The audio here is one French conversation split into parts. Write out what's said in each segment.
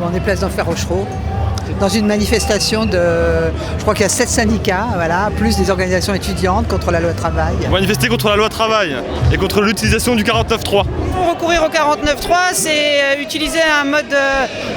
On est place d'Enfer Rochereau, dans une manifestation je crois qu'il y a 7 syndicats, voilà, plus des organisations étudiantes contre la loi travail. Manifester contre la loi travail et contre l'utilisation du 49.3. Pour recourir au 49.3, c'est utiliser un mode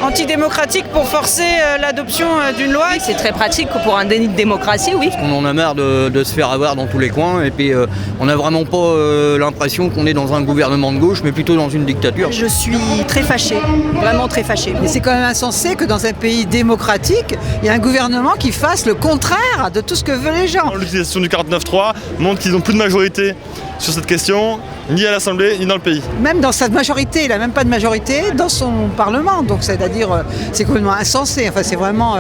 antidémocratique pour forcer l'adoption d'une loi. C'est très pratique pour un déni de démocratie, oui. On en a marre de se faire avoir dans tous les coins et puis on n'a vraiment pas l'impression qu'on est dans un gouvernement de gauche mais plutôt dans une dictature. Je suis très fâchée, vraiment très fâchée. Et c'est quand même insensé que dans un pays démocratique, il y a un gouvernement qui fasse le contraire de tout ce que veulent les gens. L'utilisation du 49.3 montre qu'ils n'ont plus de majorité sur cette question, ni à l'Assemblée, ni dans le pays. Même dans sa majorité, il n'a même pas de majorité dans son Parlement. Donc c'est-à-dire, c'est complètement insensé. Enfin, c'est vraiment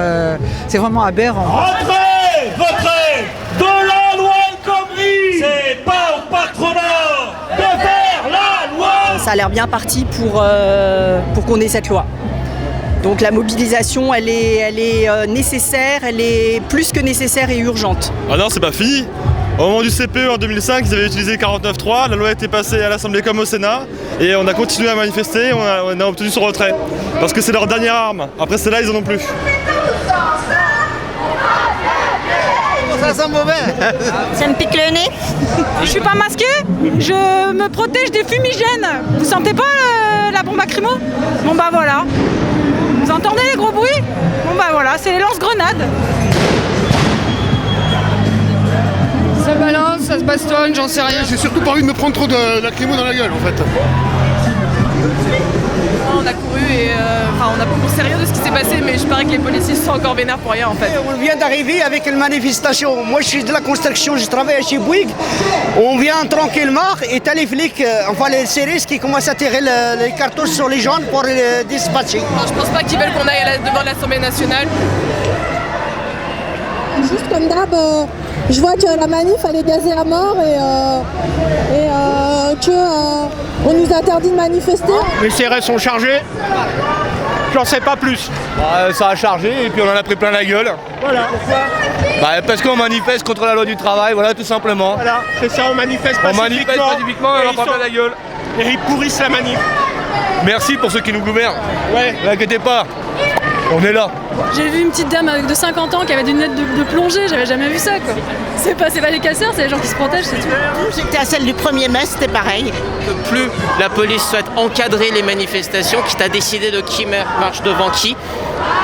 aberrant. Retrait de la loi El Khomri. C'est pas au patronat de faire la loi. Ça a l'air bien parti pour qu'on ait cette loi. Donc la mobilisation, elle est nécessaire, elle est plus que nécessaire et urgente. Ah non, c'est pas fini. Au moment du CPE en 2005, ils avaient utilisé le 49.3, la loi a été passée à l'Assemblée comme au Sénat, et on a continué à manifester, on a obtenu son retrait. Parce que c'est leur dernière arme. Après celle-là, ils en ont plus. Ça sent mauvais. Ça me pique le nez. Je suis pas masquée, je me protège des fumigènes. Vous sentez pas la bombe à lacrymo? Bon bah voilà. Vous entendez les gros bruits? Bon bah voilà, c'est les lance-grenades. Ça balance, ça se bastonne, j'en sais rien. J'ai surtout pas envie de me prendre trop de lacrymo dans la gueule en fait. On a couru et on a pas pris au sérieux de ce qui s'est passé, mais je parie que les policiers sont encore vénères pour rien en fait. On vient d'arriver avec une manifestation. Moi je suis de la construction, je travaille chez Bouygues. On vient tranquillement et t'as les flics, les CRS qui commencent à tirer les cartouches sur les gens pour les dispatcher. Je pense pas qu'ils veulent qu'on aille devant l'Assemblée nationale. Juste comme d'hab, je vois que la manif elle est gazée à mort et qu'on nous interdit de manifester. Les CRS sont chargés. J'en sais pas plus. Ça a chargé et puis on en a pris plein la gueule. Voilà. Pourquoi Parce qu'on manifeste contre la loi du travail, voilà tout simplement. Voilà, c'est ça, on manifeste pacifiquement. On manifeste pacifiquement et on en prend plein la gueule. Et ils pourrissent la manif. Merci pour ceux qui nous gouvernent. Ouais. Ne vous inquiétez pas, on est là. J'ai vu une petite dame de 50 ans qui avait des lunettes de plongée, j'avais jamais vu ça quoi. C'est pas des casseurs, c'est les gens qui se protègent, c'est tout. J'étais à celle du 1er mai, c'était pareil. Que plus la police souhaite encadrer les manifestations, quitte à décider de qui marche devant qui,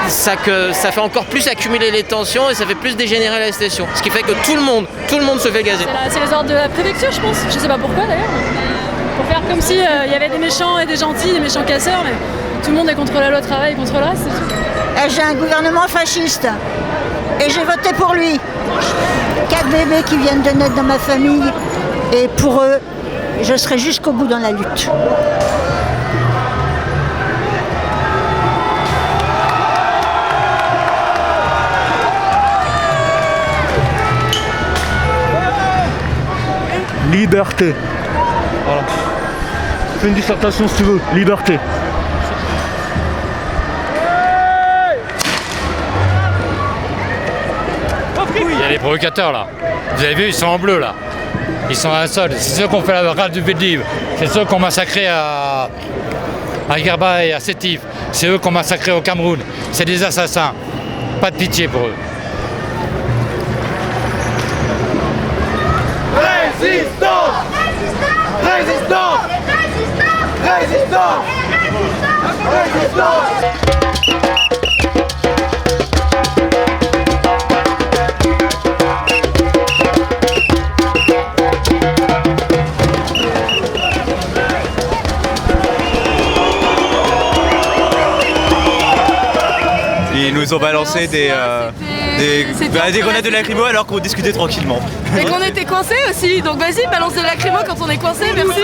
ça fait encore plus accumuler les tensions et ça fait plus dégénérer la station. Ce qui fait que tout le monde se fait gazer. C'est les ordres de la préfecture je pense, je sais pas pourquoi d'ailleurs. Pour faire comme si y avait des méchants et des gentils, des méchants casseurs, mais tout le monde est contre la loi travail, contre le reste, c'est tout. J'ai un gouvernement fasciste et j'ai voté pour lui. 4 bébés qui viennent de naître dans ma famille et pour eux, je serai jusqu'au bout dans la lutte. Liberté. Voilà. Fais une dissertation si tu veux. Liberté. Il y a les provocateurs là. Vous avez vu, ils sont en bleu là. Ils sont à un sol. C'est ceux qui ont fait la rade du Vélib. C'est ceux qui ont massacré à Gerba et à Sétif. C'est eux qui ont massacré au Cameroun. C'est des assassins. Pas de pitié pour eux. Résistance! Résistance! Résistance! Résistance! Ils nous ont balancé des grenades de lacrymo alors qu'on discutait tranquillement. Et qu'on était coincés aussi, donc vas-y, balance de lacrymo quand on est coincés, merci.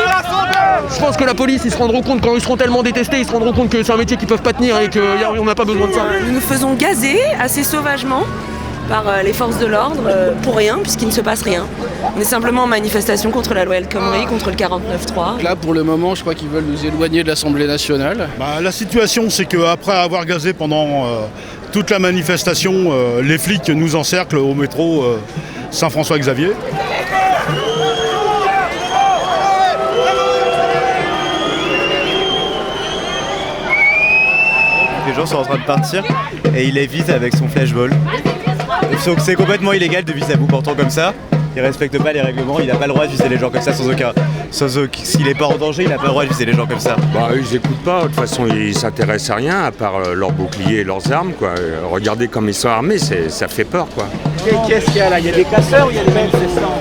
Je pense que la police, ils se rendront compte, quand ils seront tellement détestés, ils se rendront compte que c'est un métier qu'ils peuvent pas tenir et qu'on n'a pas besoin de ça. Nous nous faisons gazer assez sauvagement par les forces de l'ordre pour rien, puisqu'il ne se passe rien. On est simplement en manifestation contre la loi El Khomri, contre le 49.3. Là, pour le moment, je crois qu'ils veulent nous éloigner de l'Assemblée nationale. La situation, c'est qu'après avoir gazé pendant toute la manifestation, les flics nous encerclent au métro Saint-François-Xavier. les gens sont en train de partir et il les vise avec son flashball. Donc c'est complètement illégal de viser à bout portant comme ça. Il respecte pas les règlements, il n'a pas le droit de viser les gens comme ça s'il n'est pas en danger, il n'a pas le droit de viser les gens comme ça. Bah ils écoutent pas, de toute façon ils s'intéressent à rien à part leurs boucliers et leurs armes quoi. Regardez comme ils sont armés, ça fait peur quoi. Qu'est-ce qu'il y a là? Il y a des casseurs ou il y a des manifestants?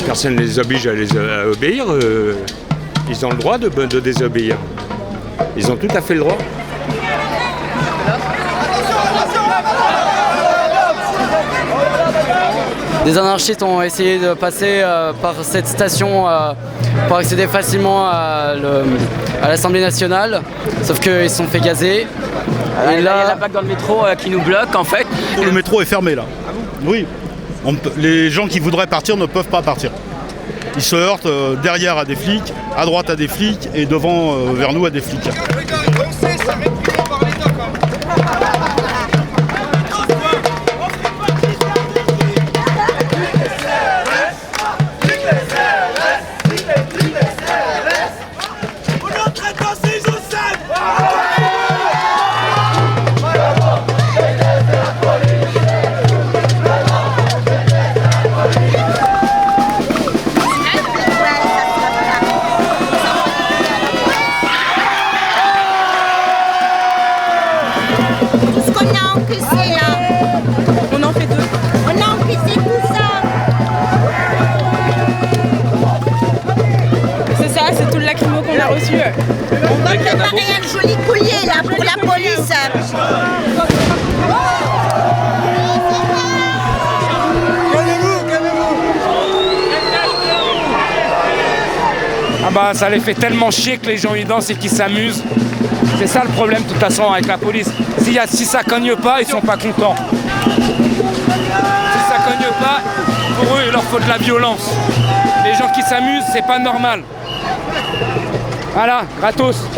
Personne ne les oblige à obéir, ils ont le droit de désobéir. Ils ont tout à fait le droit. Des anarchistes ont essayé de passer par cette station pour accéder facilement à l'Assemblée nationale, sauf qu'ils se sont fait gazer. Et là, il y a la plaque dans le métro qui nous bloque en fait. Le métro est fermé là. Oui. Les gens qui voudraient partir ne peuvent pas partir. Ils se heurtent derrière à des flics, à droite à des flics et devant vers nous à des flics. On va préparer un joli collier là pour la police. Ah bah ça les fait tellement chier que les gens y dansent et qu'ils s'amusent. C'est ça le problème de toute façon avec la police. Si ça cogne pas, ils sont pas contents. Si ça cogne pas, pour eux il leur faut de la violence. Les gens qui s'amusent, c'est pas normal. Voilà, gratos.